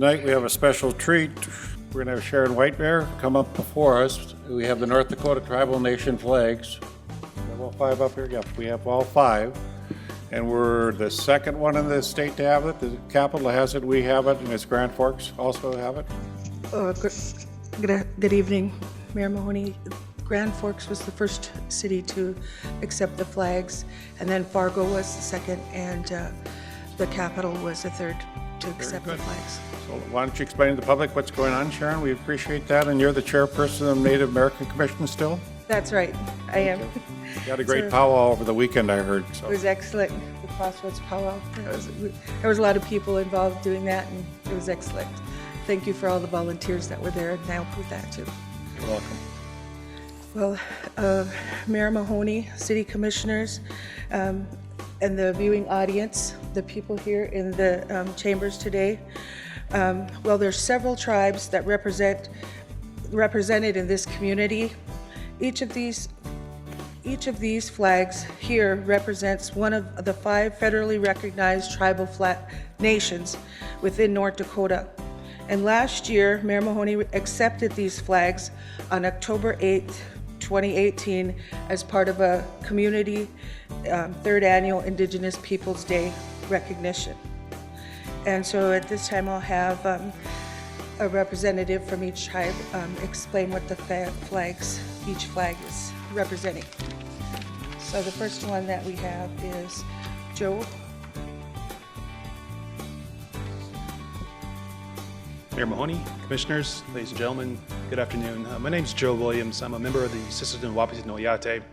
Tonight we have a special treat. We're going to have Sharon Whitebear come up before us. We have the North Dakota Tribal Nation flags. We have all five up here? Yep, we have all five. And we're the second one in the state to have it. The capital has it, we have it, and it's Grand Forks also have it. Good evening, Mayor Mahoney. Grand Forks was the first city to accept the flags, and then Fargo was the second, and the capital was the third to accept the flags. So why don't you explain to the public what's going on, Sharon? We appreciate that. And you're the chairperson of the Native American Commission still? That's right, I am. You had a great powwow over the weekend, I heard. So. It was excellent, the Crossroads powwow. There was a lot of people involved doing that, and it was excellent. Thank you for all the volunteers that were there, and I helped with that too. You're welcome. Well, Mayor Mahoney, city commissioners, and the viewing audience, the people here in the chambers today. Well, there's several tribes that represented in this community. Each of these flags here represents one of the 5 federally recognized tribal nations within North Dakota. And last year, Mayor Mahoney accepted these flags on October 8th, 2018 as part of a community 3rd annual Indigenous Peoples Day recognition. And so at this time I'll have a representative from each tribe explain what the each flag is representing. So the first one that we have is Joe. Mayor Mahoney, commissioners, ladies and gentlemen, good afternoon. My name is Joe Williams. I'm a member of the Sisseton Wahpeton Oyate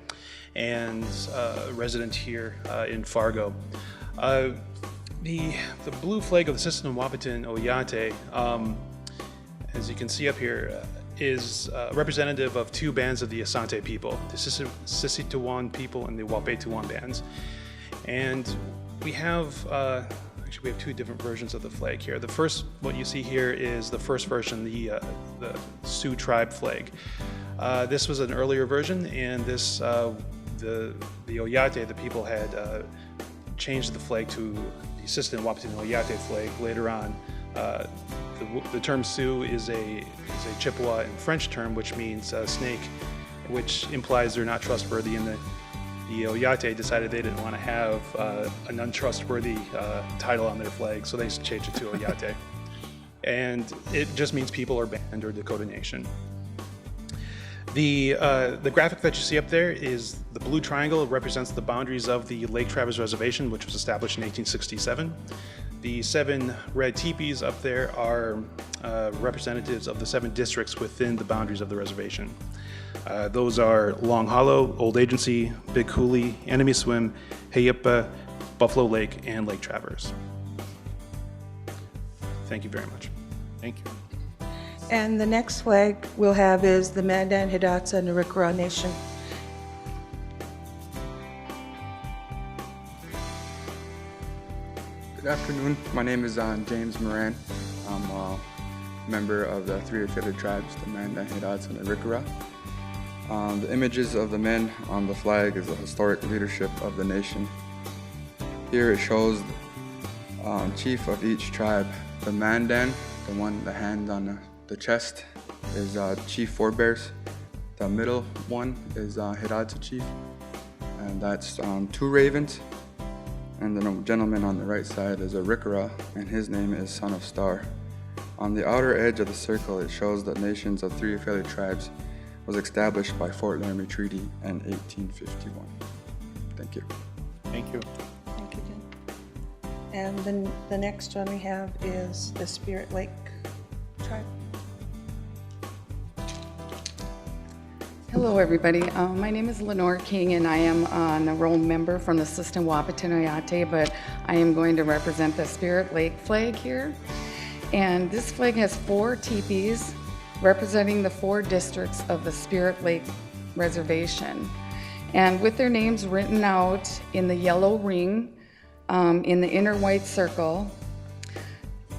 and a resident here in Fargo. The blue flag of the Sisseton Wahpeton Oyate, as you can see up here, is representative of 2 bands of the Asante people, the Sisseton people and the Wahpetuan bands. And we have actually, we have 2 different versions of the flag here. The first, what you see here is the first version, the Sioux tribe flag. This was an earlier version, and this, the Oyate, the people had changed the flag to the Sisseton Wahpeton Oyate flag later on. The term Sioux is a Chippewa and French term, which means snake, which implies they're not trustworthy, and the Oyate decided they didn't want to have an untrustworthy title on their flag, so they changed it to Oyate. And it just means people are banned or Dakota Nation. The graphic that you see up there is the blue triangle. It represents the boundaries of the Lake Travis Reservation, which was established in 1867. The 7 red teepees up there are representatives of the 7 districts within the boundaries of the reservation. Those are Long Hollow, Old Agency, Big Coulee, Enemy Swim, Heipa, Buffalo Lake, and Lake Traverse. Thank you very much. Thank you. And the next flag we'll have is the Mandan, Hidatsa, and Arikara Nation. Good afternoon. My name is James Moran. I'm a member of the 3 affiliated tribes, the Mandan, Hidatsa, and Arikara. The images of the men on the flag is the historic leadership of the nation. Here it shows chief of each tribe. The Mandan, the hand on the chest, is Chief Forebears. The middle one is Hidatsa Chief, and that's 2 ravens. And the gentleman on the right side is Arikara, and his name is Son of Star. On the outer edge of the circle, it shows that nations of 3 affiliated tribes was established by Fort Laramie Treaty in 1851. Thank you. Thank you. Thank you, Jen. And then the next one we have is the Spirit Lake tribe. Hello, everybody. My name is Lenore King, and I am an enrolled member from the Sisseton Wahpeton Oyate, but I am going to represent the Spirit Lake flag here. And this flag has 4 teepees representing the 4 districts of the Spirit Lake Reservation. And with their names written out in the yellow ring in the inner white circle,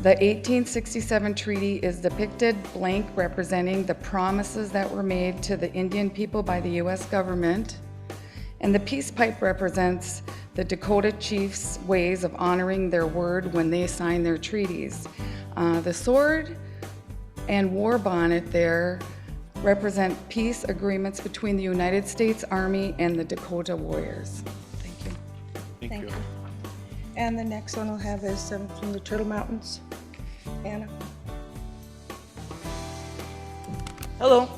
the 1867 treaty is depicted blank, representing the promises that were made to the Indian people by the U.S. government. And the peace pipe represents the Dakota chiefs' ways of honoring their word when they sign their treaties. The sword and war bonnet there represent peace agreements between the United States Army and the Dakota Warriors. Thank you. Thank you. And the next one we'll have is from the Turtle Mountains. Anna? Hello,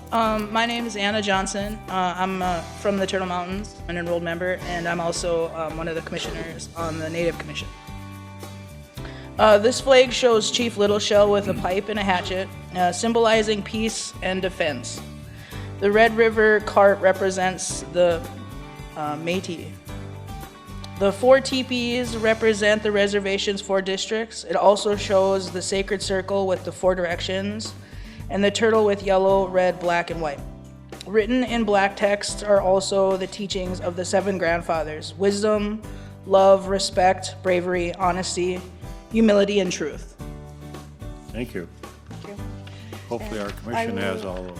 my name is Anna Johnson. I'm from the Turtle Mountains, an enrolled member, and I'm also one of the commissioners on the Native Commission. This flag shows Chief Littleshell with a pipe and a hatchet, symbolizing peace and defense. The Red River cart represents the Métis. The 4 teepees represent the reservation's 4 districts. It also shows the sacred circle with the 4 directions, and the turtle with yellow, red, black, and white. Written in black text are also the teachings of the 7 grandfathers: wisdom, love, respect, bravery, honesty, humility, and truth. Thank you. Thank you. Hopefully our commission has all those.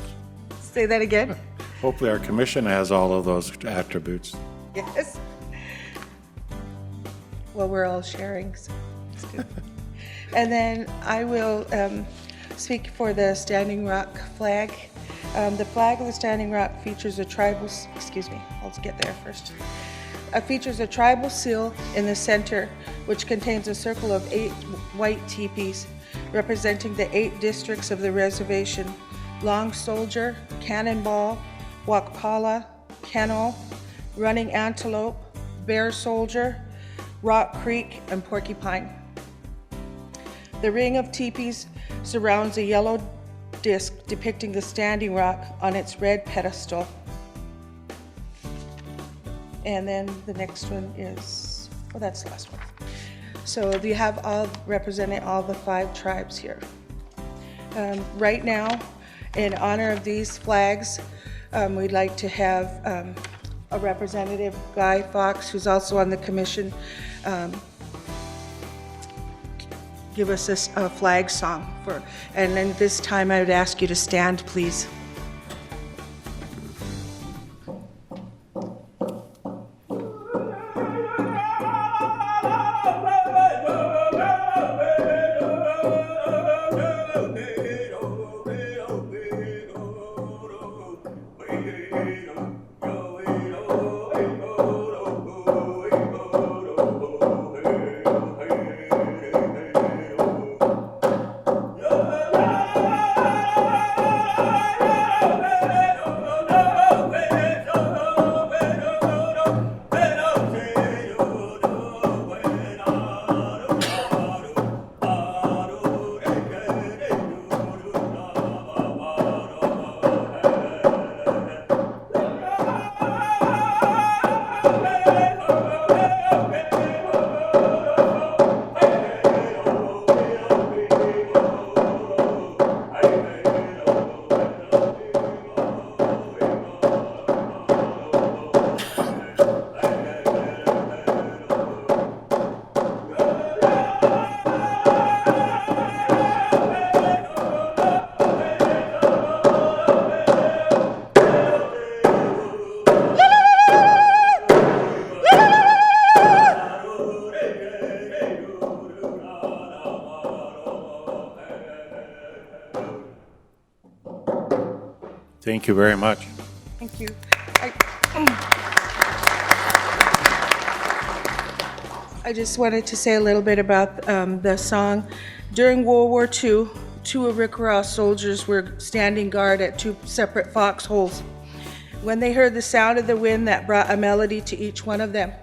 Say that again? Hopefully our commission has all of those attributes. Yes. Well, we're all sharing, so it's good. And then I will speak for the Standing Rock flag. The flag of the Standing Rock features a tribal, let's get there first. Features a tribal seal in the center, which contains a circle of 8 white teepees representing the 8 districts of the reservation: Long Soldier, Cannonball, Wakpala, Kennel, Running Antelope, Bear Soldier, Rock Creek, and Porcupine. The ring of teepees surrounds a yellow disc depicting the Standing Rock on its red pedestal. And then the next one is, well, that's the last one. So you have all representing all the 5 tribes here. Right now, in honor of these flags, we'd like to have a representative, Guy Fox, who's also on the commission, give us a flag song for, and then this time I would ask you to stand, please. Thank you very much. Thank you. I just wanted to say a little bit about the song. During World War II, 2 Arikara soldiers were standing guard at 2 separate foxholes when they heard the sound of the wind that brought a melody to each one of them.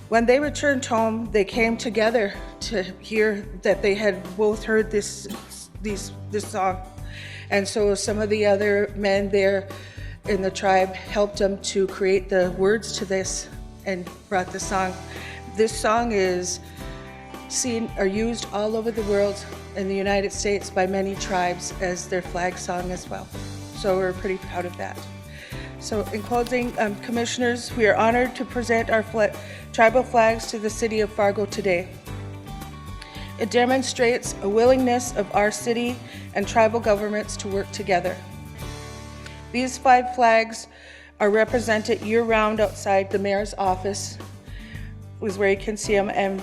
When they returned home, they came together to hear that they had both heard this song. And so some of the other men there in the tribe helped them to create the words to this and brought the song. This song is seen or used all over the world in the United States by many tribes as their flag song as well. So we're pretty proud of that. So in closing, commissioners, we are honored to present our tribal flags to the city of Fargo today. It demonstrates a willingness of our city and tribal governments to work together. These 5 flags are represented year-round outside the mayor's office, is where you can see them.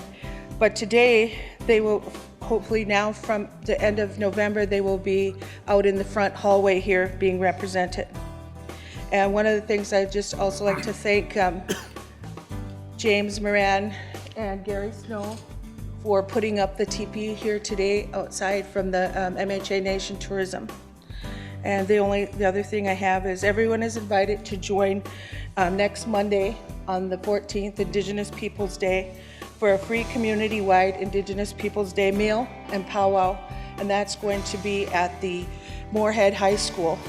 But today they will hopefully now from the end of November, they will be out in the front hallway here being represented. And one of the things I'd just also like to thank James Moran and Gary Snow for putting up the teepee here today outside from the MHA Nation Tourism. And the other thing I have is everyone is invited to join next Monday on the 14th, Indigenous Peoples Day, for a free community-wide Indigenous Peoples Day meal and powwow. And that's going to be at the Moorhead High School.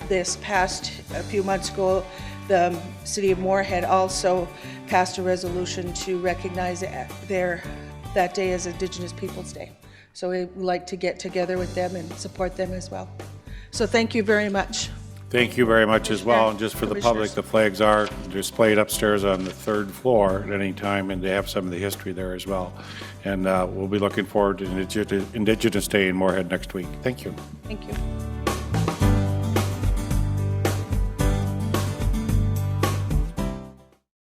This past, a few months ago, the city of Moorhead also passed a resolution to recognize that day as Indigenous Peoples Day. So we'd like to get together with them and support them as well. So thank you very much. Thank you very much as well. And just for the public, Commissioners. the flags are displayed upstairs on the 3rd floor at any time, and they have some of the history there as well. And we'll be looking forward to Indigenous Day in Moorhead next week. Thank you. Thank you.